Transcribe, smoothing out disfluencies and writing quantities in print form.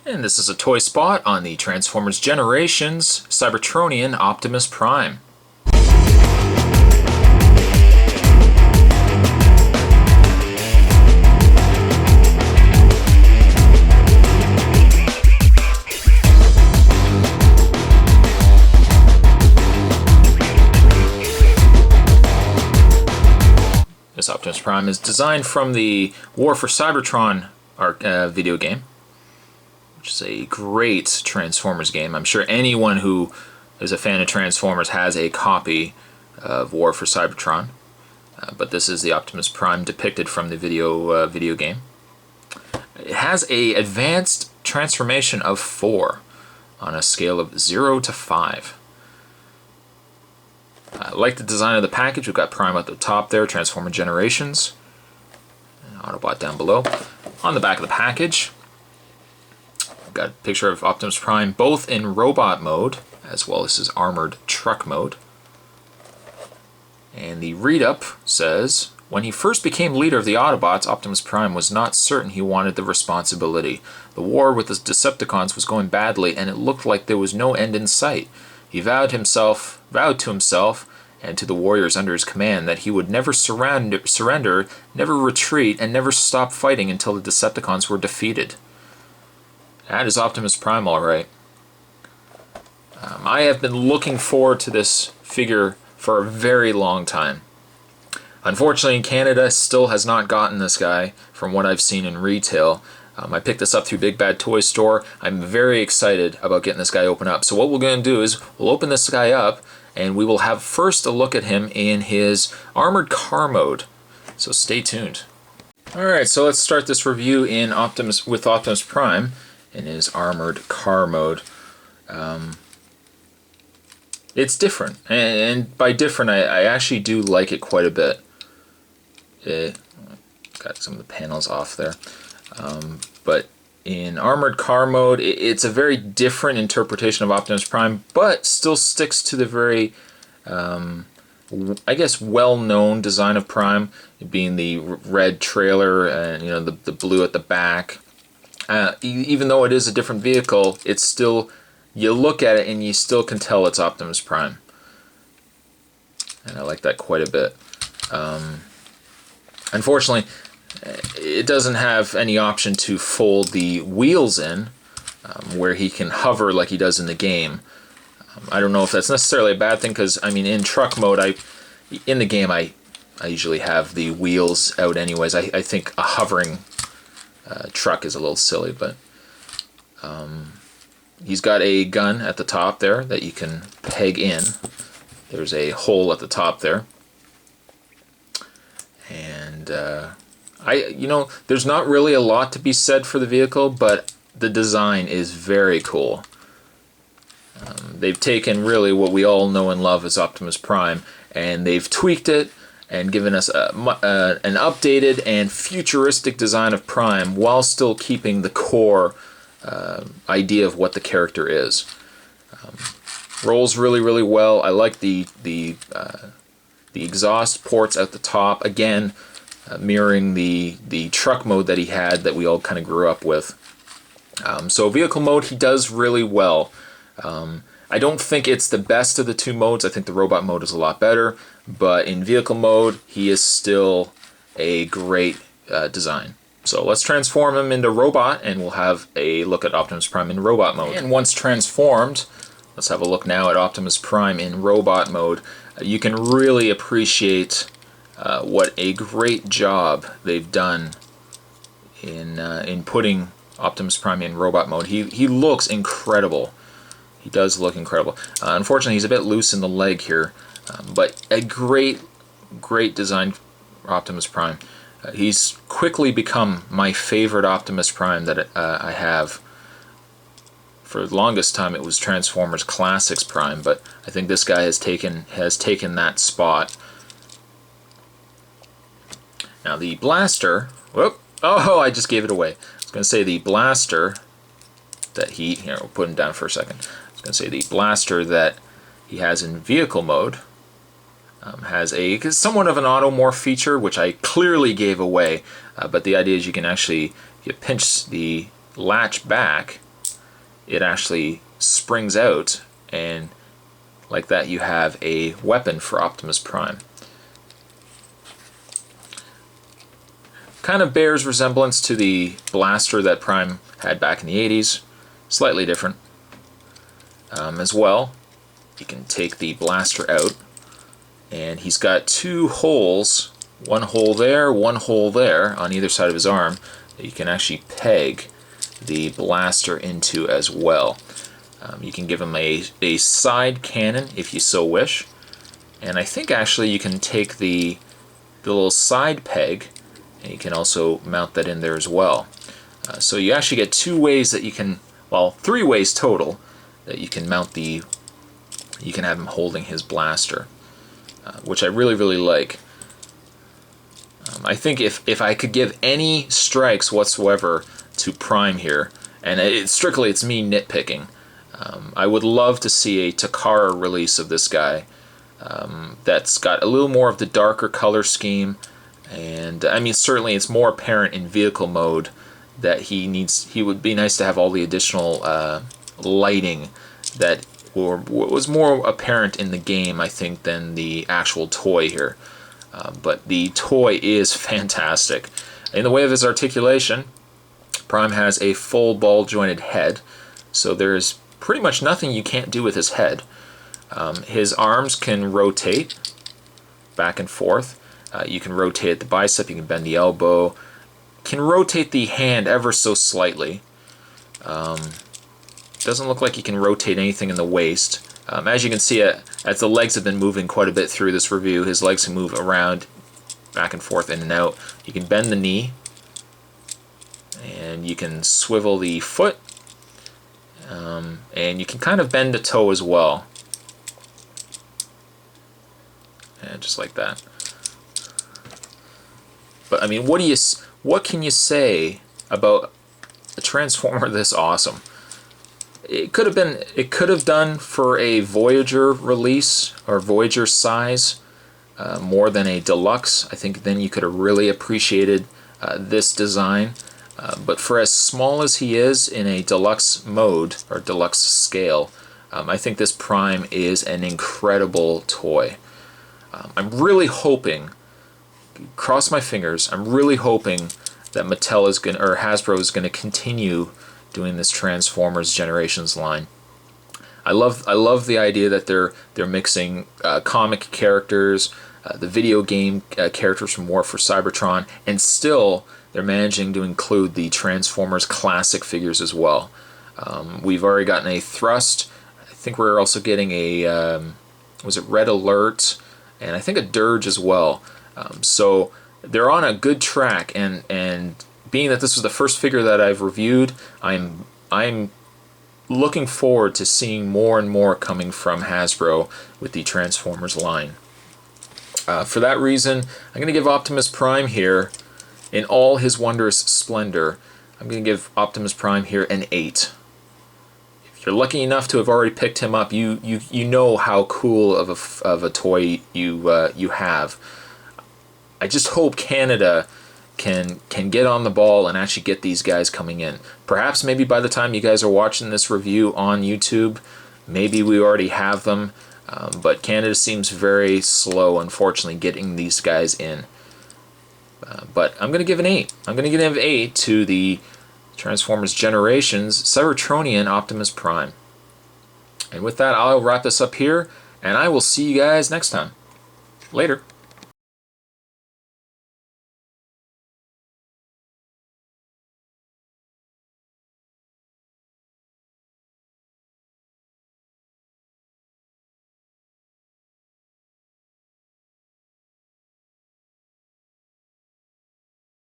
And this is a toy spot on the Transformers Generations Cybertronian Optimus Prime. This Optimus Prime is designed from the War for Cybertron video game, which is a great Transformers game. I'm sure anyone who is a fan of Transformers has a copy of War for Cybertron, but this is the Optimus Prime depicted from the video game. It has a advanced transformation of 4 on a scale of 0 to 5. I like the design of the package. We've got Prime at the top there, Transformer Generations, and Autobot down below. On the back of the package, we've got a picture of Optimus Prime both in robot mode as well as his armored truck mode. And the read-up says, when he first became leader of the Autobots, Optimus Prime was not certain he wanted the responsibility. The war with the Decepticons was going badly, and it looked like there was no end in sight. He vowed to himself and to the warriors under his command that he would never surrender, never retreat, and never stop fighting until the Decepticons were defeated. That is Optimus Prime, all right. I have been looking forward to this figure for a very long time. Unfortunately, Canada still has not gotten this guy from what I've seen in retail. I picked this up through Big Bad Toy Store. I'm very excited about getting this guy open up. So what we're going to do is we'll open this guy up and we will have first a look at him in his armored car mode. So stay tuned. Alright, so let's start this review with Optimus Prime in his armored car mode. It's different, and by different I actually do like it quite a bit. Got some of the panels off there. But in armored car mode, it's a very different interpretation of Optimus Prime, but still sticks to the very, I guess, well-known design of Prime, being the red trailer and the blue at the back. Even though it is a different vehicle, it's still, you look at it and you still can tell it's Optimus Prime, and I like that quite a bit. Unfortunately, it doesn't have any option to fold the wheels in, where he can hover like he does in the game. I don't know if that's necessarily a bad thing, because I mean, in truck mode, in the game I usually have the wheels out anyways. I think a hovering truck is a little silly, but he's got a gun at the top there that you can peg in. There's a hole at the top there, and there's not really a lot to be said for the vehicle, but the design is very cool. They've taken really what we all know and love as Optimus Prime, and they've tweaked it and given us an updated and futuristic design of Prime while still keeping the core idea of what the character is. Rolls really, really well. I like the exhaust ports at the top, again, mirroring the truck mode that he had that we all kind of grew up with. So vehicle mode, he does really well. I don't think it's the best of the two modes. I think the robot mode is a lot better, but in vehicle mode, he is still a great design. So let's transform him into robot, and we'll have a look at Optimus Prime in robot mode. And once transformed, let's have a look now at Optimus Prime in robot mode. You can really appreciate what a great job they've done in putting Optimus Prime in robot mode. He looks incredible. He does look incredible. Unfortunately, he's a bit loose in the leg here, but a great design for Optimus Prime. He's quickly become my favorite Optimus Prime that I have. For the longest time, it was Transformers Classics Prime, but I think this guy has taken that spot. Now the blaster, whoop! Oh, I just gave it away. I was going to say the blaster that here, we'll put him down for a second. I was going to say the blaster that he has in vehicle mode has somewhat of an automorph feature, which I clearly gave away, but the idea is you can actually, if you pinch the latch back, it actually springs out, and like that you have a weapon for Optimus Prime. Kind of bears resemblance to the blaster that Prime had back in the 80s. Slightly different. As well, you can take the blaster out, and he's got two holes, one hole there, one hole there on either side of his arm, that you can actually peg the blaster into as well. You can give him a side cannon if you so wish, and I think actually you can take the little side peg and you can also mount that in there as well. So you actually get two ways that you can, well, three ways total that you can mount you can have him holding his blaster, which I really, really like. I think if I could give any strikes whatsoever to Prime here, and it's me nitpicking, I would love to see a Takara release of this guy that's got a little more of the darker color scheme, and I mean certainly it's more apparent in vehicle mode that he would be nice to have all the additional lighting that was more apparent in the game, I think, than the actual toy here. But the toy is fantastic. In the way of his articulation, Prime has a full ball jointed head, so there's pretty much nothing you can't do with his head. His arms can rotate back and forth. You can rotate the bicep, you can bend the elbow, can rotate the hand ever so slightly. Doesn't look like you can rotate anything in the waist. As you can see, as the legs have been moving quite a bit through this review, his legs can move around, back and forth, in and out. You can bend the knee, and you can swivel the foot, and you can kind of bend the toe as well. And just like that. But I mean, what can you say about a Transformer this awesome? It could have done for a Voyager release or Voyager size more than a deluxe. I think then you could have really appreciated this design. But for as small as he is in a deluxe mode or deluxe scale, I think this Prime is an incredible toy. I'm really hoping, cross my fingers, I'm really hoping that Mattel is going, or Hasbro is going to continue doing this Transformers Generations line. I love the idea that they're mixing comic characters, the video game characters from War for Cybertron, and still they're managing to include the Transformers classic figures as well. We've already gotten a Thrust. I think we're also getting a was it Red Alert, and I think a Dirge as well. So they're on a good track, and being that this was the first figure that I've reviewed, I'm looking forward to seeing more and more coming from Hasbro with the Transformers line. For that reason, I'm going to give Optimus Prime here, in all his wondrous splendor, I'm going to give Optimus Prime here an 8. If you're lucky enough to have already picked him up, you know how cool of a toy you have. I just hope Canada can get on the ball and actually get these guys coming in. Perhaps maybe by the time you guys are watching this review on YouTube, maybe we already have them, but Canada seems very slow, unfortunately, getting these guys in. But I'm going to give an 8. I'm going to give an 8 to the Transformers Generations Cybertronian Optimus Prime. And with that, I'll wrap this up here, and I will see you guys next time. Later.